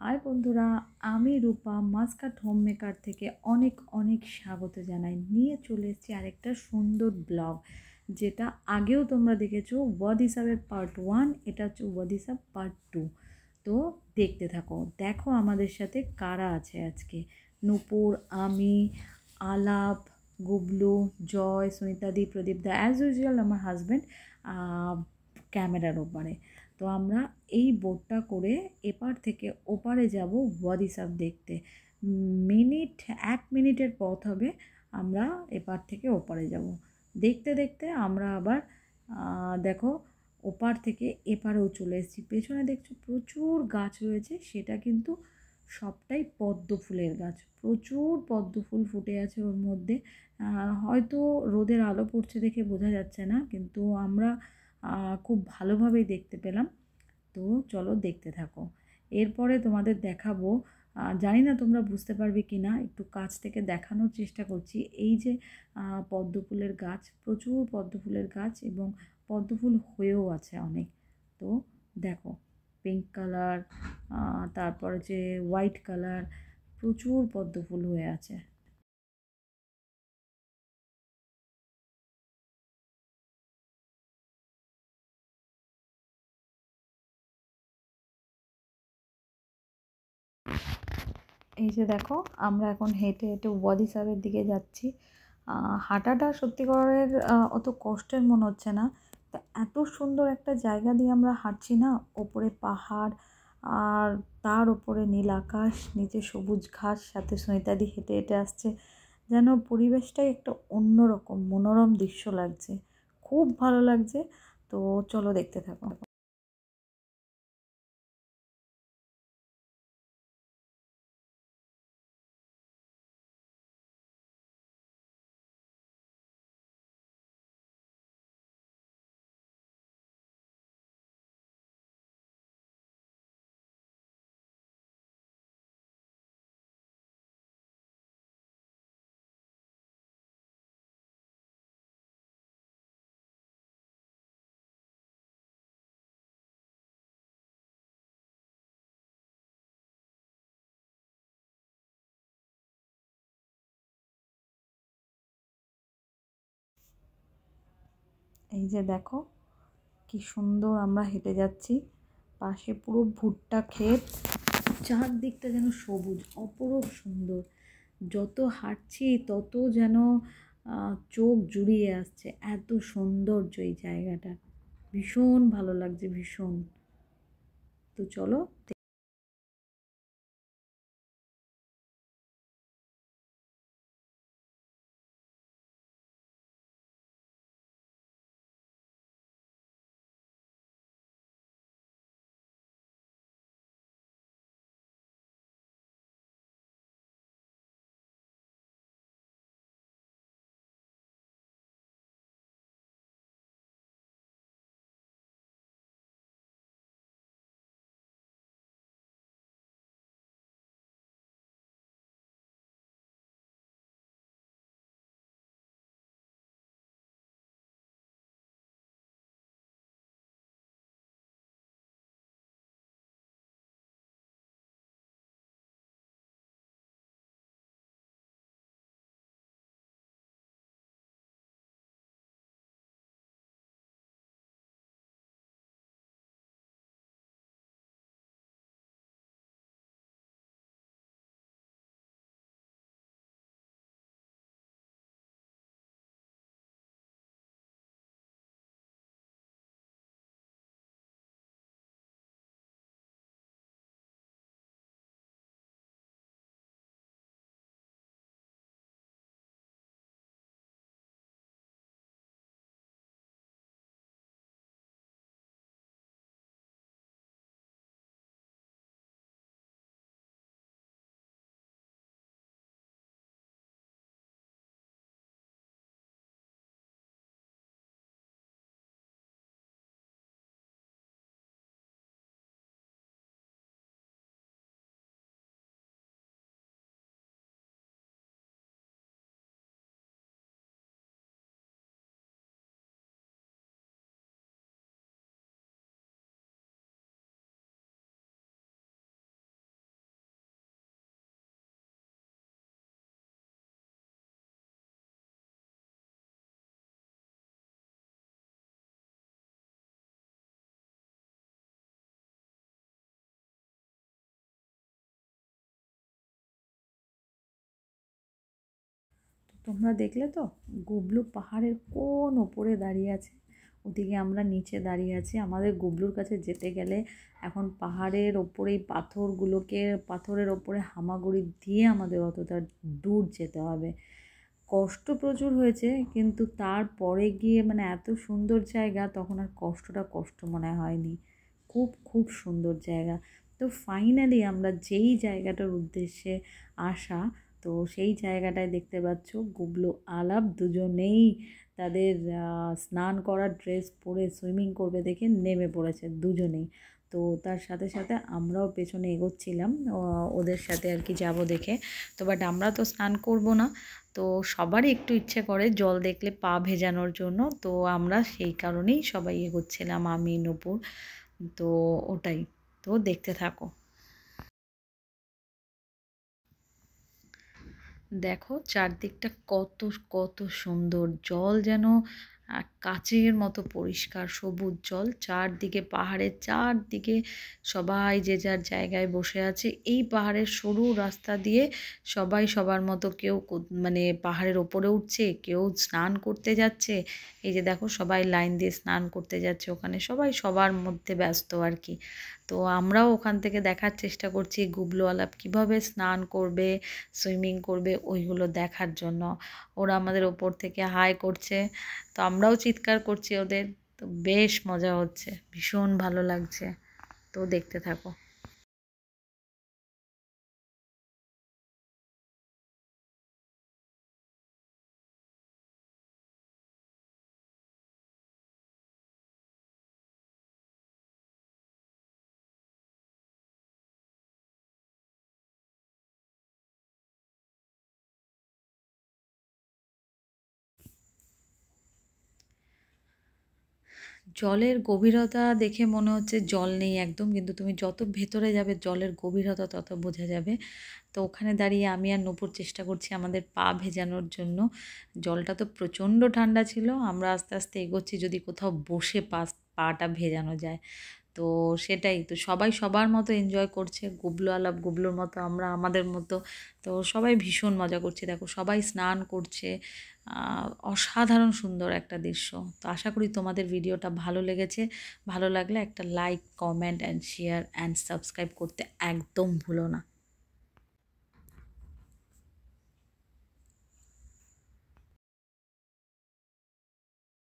High বন্ধুরা, আমি রূপা Muscat home maker থেকে অনেক অনেক স্বাগত জানাই। নিয়ে চলে এসেছি আরেকটা সুন্দর ব্লগ, যেটা আগেও তোমরা দেখেছো। ওয়াদ হিসাবের পার্ট 1, এটা হচ্ছে ওয়াদ হিসাব পার্ট 2। তো দেখতে থাকো, দেখো আমাদের সাথে কারা আছে আজকে। নূপুর, আমি, আলাপ, গুবলু, জয়, সুনিতাদি, প্রদীপদা, অ্যাজ ইউজুয়াল আমার হাজব্যান্ড ক্যামেরার ওপারে। তো আমরা এই বোটটা করে এপার থেকে ওপারে যাব ওয়াদি সাব দেখতে। 1 মিনিটের পথ হবে। আমরা এপার থেকে ওপারে যাব। দেখতে দেখতে আমরা আবার দেখো ওপার থেকে এপারেও চলে এসেছি। পেছনে দেখছো প্রচুর গাছ রয়েছে, সেটা কিন্তু সবটাই পদ্ম ফুলের গাছ। প্রচুর পদ্ম ফুল ফুটে আছে ওর মধ্যে। হয়তো রোদের আলো পড়ছে দেখে বোঝা যাচ্ছে না, কিন্তু আমরা খুব ভালোভাবেই দেখতে পেলাম। তো চলো দেখতে থাকো। এরপরে তোমাদের দেখাবো, জানি না তোমরা বুঝতে পারবে কি না, একটু কাছ থেকে দেখানোর চেষ্টা করছি। এই যে পদ্ম ফুলের গাছ, প্রচুর পদ্ম ফুলের গাছ, এবং পদ্ম ফুল হয়েও আছে অনেক। তো দেখো, পিঙ্ক কালার, তারপরে যে হোয়াইট কালার, প্রচুর পদ্ম ফুল হয়ে আছে। এই যে দেখো, আমরা এখন হেঁটে হেঁটে ওয়াদি সাহেবের দিকে যাচ্ছি। হাঁটাটা সত্যিকারের অত কষ্টের মনে হচ্ছে না। তা এত সুন্দর একটা জায়গা দিয়ে আমরা হাঁটছি না, ওপরে পাহাড়, আর তার ওপরে নীল আকাশ, নিচে সবুজ ঘাস, সাথে সৈতাদি হেঁটে হেঁটে আসছে। যেন পরিবেশটাই একটা অন্যরকম মনোরম দৃশ্য লাগছে, খুব ভালো লাগছে। তো চলো দেখতে থাকো। এই যে দেখো কি সুন্দর আমরা হেঁটে যাচ্ছি। পাশে পুরো ভুট্টা ক্ষেত, চারদিকটা যেন সবুজ, অপরূপ সুন্দর। যত হাঁটছি তত যেন চোখ জুড়িয়ে আসছে, এত সৌন্দর্য এই জায়গাটা। ভীষণ ভালো লাগছে, ভীষণ। তো চলো। তোমরা দেখলে তো গুবলু পাহাড়ের কোন ওপরে দাঁড়িয়ে আছে, ওদিকে আমরা নিচে দাঁড়িয়ে আছি। আমাদের গুবলুর কাছে যেতে গেলে এখন পাহাড়ের ওপরে পাথরের ওপরে হামাগুড়ি দিয়ে আমাদের অতটা দূর যেতে হবে। কষ্ট প্রচুর হয়েছে, কিন্তু তারপরে গিয়ে মানে এত সুন্দর জায়গা, তখন আর কষ্টটা কষ্ট মনে হয়নি। খুব খুব সুন্দর জায়গা। তো ফাইনালি আমরা যেই জায়গাটার উদ্দেশ্যে আসা, তো সেই জায়গাটায় দেখতে পাচ্ছ গুবলু আলাপ দুজনেই তাদের স্নান করার ড্রেস পরে সুইমিং করবে দেখে নেমে পড়েছে দুজনেই। তো তার সাথে সাথে আমরাও পেছনে এগোচ্ছিলাম ওদের সাথে আর কি যাব দেখে। তো বাট আমরা তো স্নান করব না, তো সবারই একটু ইচ্ছে করে জল দেখলে পা ভেজানোর জন্য। তো আমরা সেই কারণেই সবাই এগোচ্ছিলাম, আমি নূপুর। তো ওটাই, তো দেখতে থাকো। দেখো চারদিকটা কত কত সুন্দর, জল যেন কাচের মতো পরিষ্কার, সবুজ জল চারদিকে, পাহাড়ের চারদিকে সবাই যে যার জায়গায় বসে আছে। এই পাহাড়ের সরু রাস্তা দিয়ে সবাই সবার মতো, কেউ মানে পাহাড়ের ওপরে উঠছে, কেউ স্নান করতে যাচ্ছে। এই যে দেখো সবাই লাইন দিয়ে স্নান করতে যাচ্ছে ওখানে, সবাই সবার মধ্যে ব্যস্ত আর কি। তো আমরাও ওখান থেকে দেখার চেষ্টা করছি গুবলু আলাপ কীভাবে স্নান করবে, সুইমিং করবে, ওইগুলো দেখার জন্য। ওরা আমাদের ওপর থেকে হাই করছে, তো আমরাও চিৎকার করছি ওদের। তো বেশ মজা হচ্ছে, ভীষণ ভালো লাগছে। তো দেখতে থাকো। জলের গভীরতা দেখে মনে হচ্ছে জল নেই একদম, কিন্তু তুমি যত ভেতরে যাবে জলের গভীরতা তত বোঝা যাবে। তো ওখানে দাঁড়িয়ে আমি আর নূপুর চেষ্টা করছি আমাদের পা ভেজানোর জন্য। জলটা তো প্রচণ্ড ঠান্ডা ছিল, আমরা আস্তে আস্তে এগোচ্ছি যদি কোথাও বসে পাটা ভেজানো যায়। তো সেটাই তো, সবাই সবার মতো এনজয় করছে, গুবলু আলাপ গুবলুর মতো, আমরা আমাদের মতো। তো সবাই ভীষণ মজা করছে, দেখো সবাই স্নান করছে। অসাধারণ সুন্দর একটা দৃশ্য। তো আশা করি তোমাদের ভিডিওটা ভালো লেগেছে। ভালো লাগলে একটা like, comment and share and subscribe করতে একদম ভুলো না।